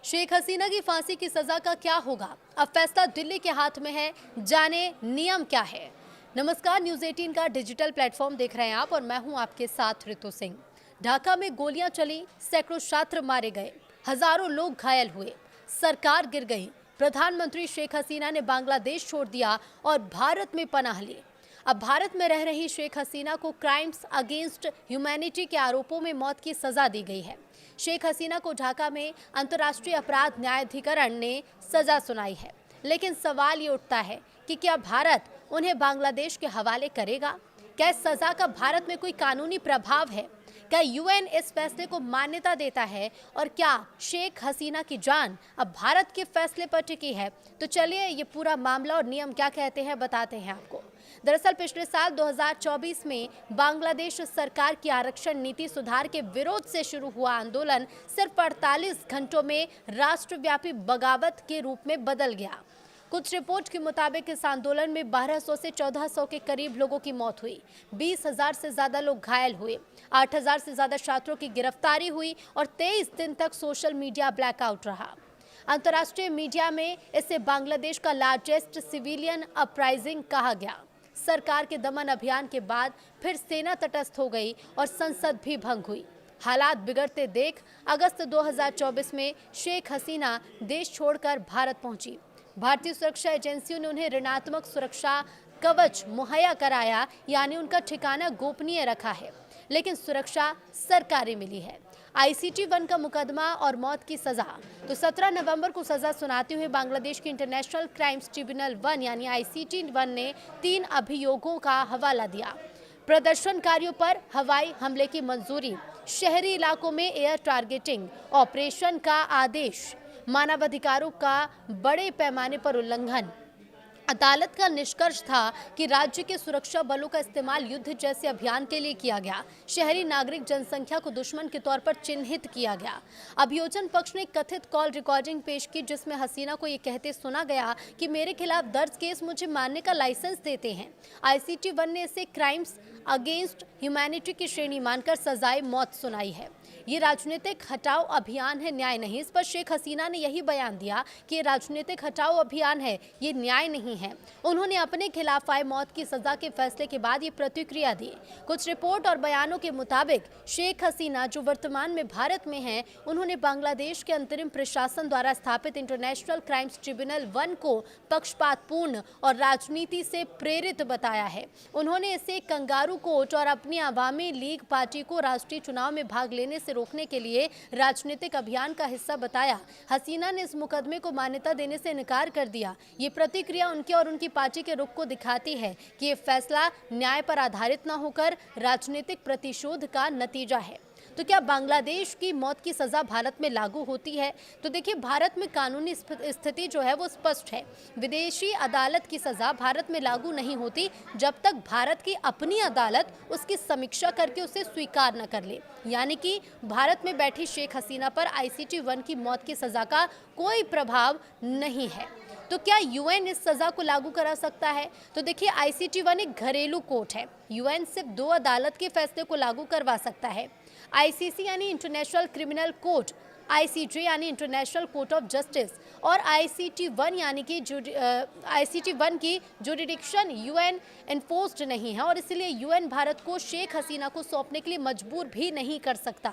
शेख हसीना की फांसी की सजा का क्या होगा? अब फैसला दिल्ली के हाथ में है। जाने नियम क्या है। नमस्कार, न्यूज 18 का डिजिटल प्लेटफॉर्म देख रहे हैं आप और मैं हूं आपके साथ ऋतु सिंह। ढाका में गोलियां चली, सैकड़ों छात्र मारे गए, हजारों लोग घायल हुए, सरकार गिर गई। प्रधानमंत्री शेख हसीना ने बांग्लादेश छोड़ दिया और भारत में पनाह ली। अब भारत में रह रही शेख हसीना को क्राइम्स अगेंस्ट ह्यूमैनिटी के आरोपों में मौत की सजा दी गई है। शेख हसीना को ढाका में अंतर्राष्ट्रीय अपराध न्यायाधिकरण ने सजा सुनाई है, लेकिन सवाल ये उठता है कि क्या भारत उन्हें बांग्लादेश के हवाले करेगा? क्या इस सजा का भारत में कोई कानूनी प्रभाव है? क्या यूएन इस फैसले को मान्यता देता है? और क्या शेख हसीना की जान अब भारत के फैसले पर टिकी है? तो चलिए ये पूरा मामला और नियम क्या कहते हैं बताते हैं आपको। दरअसल पिछले साल 2024 में बांग्लादेश सरकार की आरक्षण नीति सुधार के विरोध से शुरू हुआ आंदोलन सिर्फ 48 घंटों में राष्ट्रव्यापी बगावत के रूप में बदल गया। कुछ रिपोर्ट के मुताबिक इस आंदोलन में 1200 से 1400 के करीब लोगों की मौत हुई, 20,000 से ज्यादा लोग घायल हुए, 8,000 से ज्यादा छात्रों की गिरफ्तारी हुई और 23 दिन तक सोशल मीडिया ब्लैकआउट रहा। अंतर्राष्ट्रीय मीडिया में इसे बांग्लादेश का लार्जेस्ट सिविलियन अपराइजिंग कहा गया। सरकार के दमन अभियान के बाद फिर सेना तटस्थ हो गई और संसद भी भंग हुई। हालात बिगड़ते देख अगस्त 2024 में शेख हसीना देश छोड़कर भारत पहुंची। भारतीय सुरक्षा एजेंसियों ने उन्हें ऋणात्मक सुरक्षा कवच मुहैया कराया, यानी उनका ठिकाना गोपनीय रखा है, लेकिन सुरक्षा सरकारी मिली है। ICT 1 का मुकदमा और मौत की सजा। तो 17 नवंबर को सजा सुनाते हुए बांग्लादेश की इंटरनेशनल क्राइम्स ट्रिब्यूनल 1 यानी ICT 1 ने 3 अभियोगों का हवाला दिया। प्रदर्शनकारियों पर हवाई हमले की मंजूरी, शहरी इलाकों में एयर टारगेटिंग ऑपरेशन का आदेश, मानवाधिकारों का बड़े पैमाने पर उल्लंघन। अदालत का निष्कर्ष था कि राज्य के सुरक्षा बलों का इस्तेमाल युद्ध जैसे अभियान के लिए किया गया। शहरी नागरिक जनसंख्या को दुश्मन के तौर पर चिन्हित किया गया। अभियोजन पक्ष ने कथित कॉल रिकॉर्डिंग पेश की, जिसमें हसीना को ये कहते सुना गया कि मेरे खिलाफ दर्ज केस मुझे मारने का लाइसेंस देते हैं। ICT 1 ने इसे क्राइम्स अगेंस्ट ह्यूमैनिटी की श्रेणी मानकर सजाए मौत सुनाई है। ये राजनीतिक हटाओ अभियान है, न्याय नहीं। इस पर शेख हसीना ने यही बयान दिया कि ये राजनीतिक हटाओ अभियान है, ये न्याय नहीं है। उन्होंने अपने खिलाफ आए मौत की सजा के फैसले के बाद ये प्रतिक्रिया दी। कुछ रिपोर्ट और बयानों के मुताबिक शेख हसीना जो वर्तमान में भारत में हैं, उन्होंने बांग्लादेश के अंतरिम प्रशासन द्वारा स्थापित इंटरनेशनल क्राइम्स ट्रिब्यूनल 1 को पक्षपातपूर्ण और राजनीति से प्रेरित बताया है। उन्होंने इसे कंगारू कोर्ट और अपनी अवामी लीग पार्टी को राष्ट्रीय चुनाव में भाग लेने से रोकने के लिए राजनीतिक अभियान का हिस्सा बताया। हसीना ने इस मुकदमे को मान्यता देने से इनकार कर दिया। ये प्रतिक्रिया उनके और उनकी पार्टी के रुख को दिखाती है कि ये फैसला न्याय पर आधारित न होकर राजनीतिक प्रतिशोध का नतीजा है। तो क्या बांग्लादेश की मौत की सजा भारत में लागू होती है? तो देखिए, भारत में कानूनी स्थिति जो है वो स्पष्ट है। विदेशी अदालत की सजा भारत में लागू नहीं होती जब तक भारत की अपनी अदालत उसकी समीक्षा करके उसे स्वीकार न कर ले। यानी कि भारत में बैठी शेख हसीना पर ICT 1 की मौत की सजा का कोई प्रभाव नहीं है। तो क्या UN इस सजा को लागू करा सकता है? तो देखिए, ICT 1 एक घरेलू कोर्ट है। UN सिर्फ 2 अदालत के फैसले को लागू करवा सकता है। ICC यानी इंटरनेशनल क्रिमिनल कोर्ट, ICJ यानी इंटरनेशनल कोर्ट ऑफ जस्टिस और ICT 1 यानी कि ICT 1 की जुरिडिक्शन UN एनफोर्स्ड नहीं है और इसलिए UN भारत को शेख हसीना को सौंपने के लिए मजबूर भी नहीं कर सकता।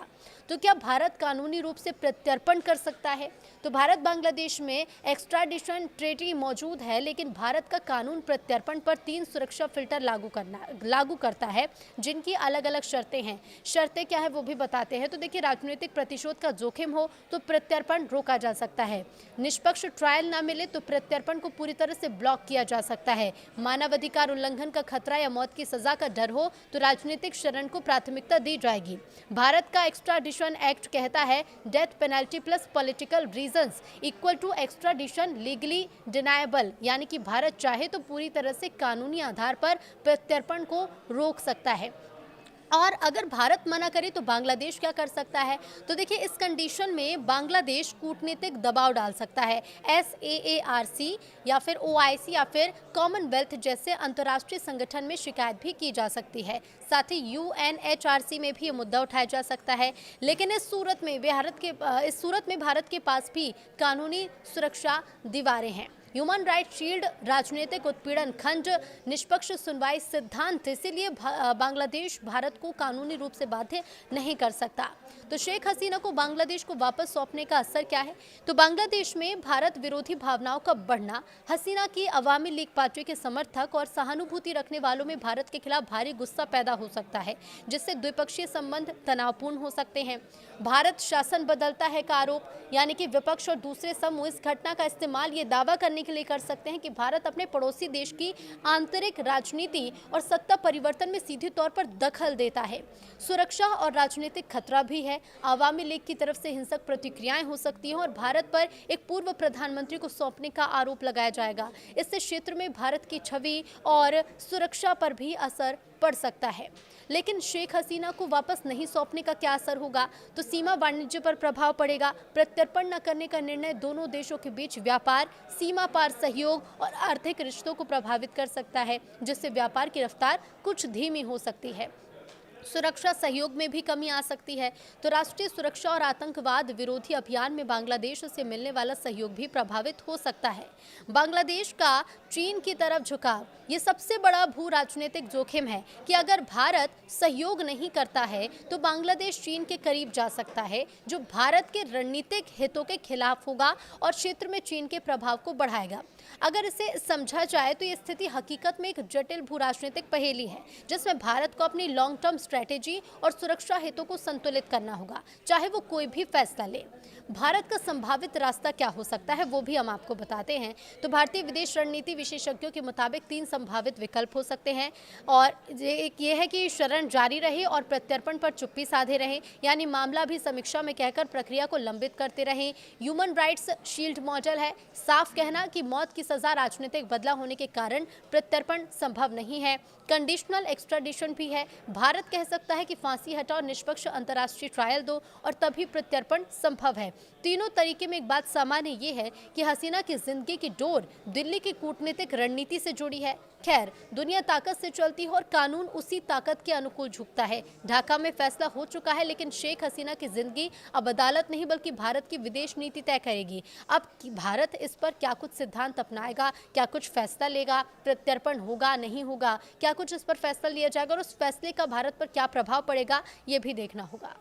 तो क्या भारत कानूनी रूप से प्रत्यर्पण कर सकता है? तो भारत बांग्लादेश में एक्स्ट्राडिशन ट्रीटी मौजूद है, लेकिन भारत का कानून प्रत्यर्पण पर 3 सुरक्षा फिल्टर लागू करता है, जिनकी अलग अलग शर्तें हैं। शर्तें क्या है वो भी बताते हैं। तो देखिए, राजनीतिक प्रतिशोध का जोखिम हो तो प्रत्यर्पण रोका जा सकता है। निष्पक्ष ट्रायल ना मिले तो प्रत्यर्पण को पूरी तरह से ब्लॉक किया जा सकता है। मानवाधिकार उल्लंघन का खतरा या मौत की सजा का डर हो तो राजनीतिक शरण को प्राथमिकता दी जाएगी। भारत का एक्स्ट्राडिशन एक्ट कहता है death penalty plus political reasons equal to extradition legally deniable, यानी कि भारत चाहे तो पूरी तरह से कानूनी आधार पर प्रत्यर्पण को रोक सकता है। और अगर भारत मना करे तो बांग्लादेश क्या कर सकता है? तो देखिए, इस कंडीशन में बांग्लादेश कूटनीतिक दबाव डाल सकता है। SAARC या फिर OIC या फिर कॉमनवेल्थ जैसे अंतर्राष्ट्रीय संगठन में शिकायत भी की जा सकती है। साथ ही UNHRC में भी ये मुद्दा उठाया जा सकता है। लेकिन इस सूरत में भारत के पास भी कानूनी सुरक्षा दीवारें हैं। ह्यूमन राइट शील्ड, राजनीतिक उत्पीड़न खंड, निष्पक्ष सुनवाई सिद्धांत, इसीलिए बांग्लादेश भारत को कानूनी रूप से बाध्य नहीं कर सकता। तो शेख हसीना को बांग्लादेश को वापस सौंपने का असर क्या है? तो बांग्लादेश में भारत विरोधी भावनाओं का बढ़ना, हसीना की अवामी लीग पार्टी के समर्थक और सहानुभूति रखने वालों में भारत के खिलाफ भारी गुस्सा पैदा हो सकता है, जिससे द्विपक्षीय संबंध तनावपूर्ण हो सकते हैं। भारत शासन बदलता है का आरोप, यानी कि विपक्ष और दूसरे समूह इस घटना का इस्तेमाल ये दावा करने के लिए कर सकते हैं कि भारत अपने पड़ोसी देश की आंतरिक राजनीति और सत्ता परिवर्तन में सीधे तौर पर दखल देता है। सुरक्षा और राजनीतिक खतरा भी है। आवामी लीग की तरफ से हिंसक प्रतिक्रियाएं हो सकती हैं और भारत पर एक पूर्व प्रधानमंत्री को सौंपने का आरोप लगाया जाएगा। इससे क्षेत्र में भारत की छवि और सुरक्षा पर भी असर पड़ सकता है। लेकिन शेख हसीना को वापस नहीं सौंपने का क्या असर होगा? तो सीमा वाणिज्य पर प्रभाव पड़ेगा। प्रत्यर्पण न करने का निर्णय दोनों देशों के बीच व्यापार, सीमा पार सहयोग और आर्थिक रिश्तों को प्रभावित कर सकता है, जिससे व्यापार की रफ्तार कुछ धीमी हो सकती है। सुरक्षा सहयोग में भी कमी आ सकती है। तो राष्ट्रीय सुरक्षा और आतंकवाद विरोधी अभियान में बांग्लादेश से मिलने वाला सहयोग भी प्रभावित हो सकता है। बांग्लादेश का चीन की तरफ झुकाव ये सबसे बड़ा भू राजनीतिक जोखिम है कि अगर भारत सहयोग नहीं करता है तो बांग्लादेश चीन के करीब जा सकता है, जो भारत के रणनीतिक हितों के खिलाफ होगा और क्षेत्र में चीन के प्रभाव को बढ़ाएगा। अगर इसे समझा जाए तो ये स्थिति हकीकत में एक जटिल भू राजनीतिक पहेली है, जिसमें भारत को अपनी लॉन्ग टर्म स्ट्रैटेजी और सुरक्षा हितों को संतुलित करना होगा, चाहे वो कोई भी फैसला ले। भारत का संभावित रास्ता क्या हो सकता है वो भी हम आपको बताते हैं। तो भारतीय विदेश रणनीति विशेषज्ञों के मुताबिक 3 संभावित विकल्प हो सकते हैं, और एक ये है कि शरण जारी रहे और प्रत्यर्पण पर चुप्पी साधे रहें, यानी मामला भी समीक्षा में कहकर प्रक्रिया को लंबित करते रहें। ह्यूमन राइट्स शील्ड मॉडल है, साफ कहना कि मौत की सजा राजनीतिक बदलाव होने के कारण प्रत्यर्पण संभव नहीं है। कंडीशनल एक्स्ट्राडिशन भी है, भारत कह सकता है कि फांसी हटाओ, निष्पक्ष अंतर्राष्ट्रीय ट्रायल दो और तभी प्रत्यर्पण संभव है। तीनों तरीके में एक बात सामान्य ये है कि हसीना की जिंदगी की डोर दिल्ली की कूटनीतिक रणनीति से जुड़ी है। खैर, दुनिया ताकत से चलती है और कानून उसी ताकत के अनुकूल झुकता है। ढाका में फैसला हो चुका है, लेकिन शेख हसीना की जिंदगी अब अदालत नहीं बल्कि भारत की विदेश नीति तय करेगी। अब भारत इस पर क्या कुछ सिद्धांत अपनाएगा, क्या कुछ फैसला लेगा, प्रत्यर्पण होगा नहीं होगा, क्या कुछ इस पर फैसला लिया जाएगा और उस फैसले का भारत पर क्या प्रभाव पड़ेगा, ये भी देखना होगा।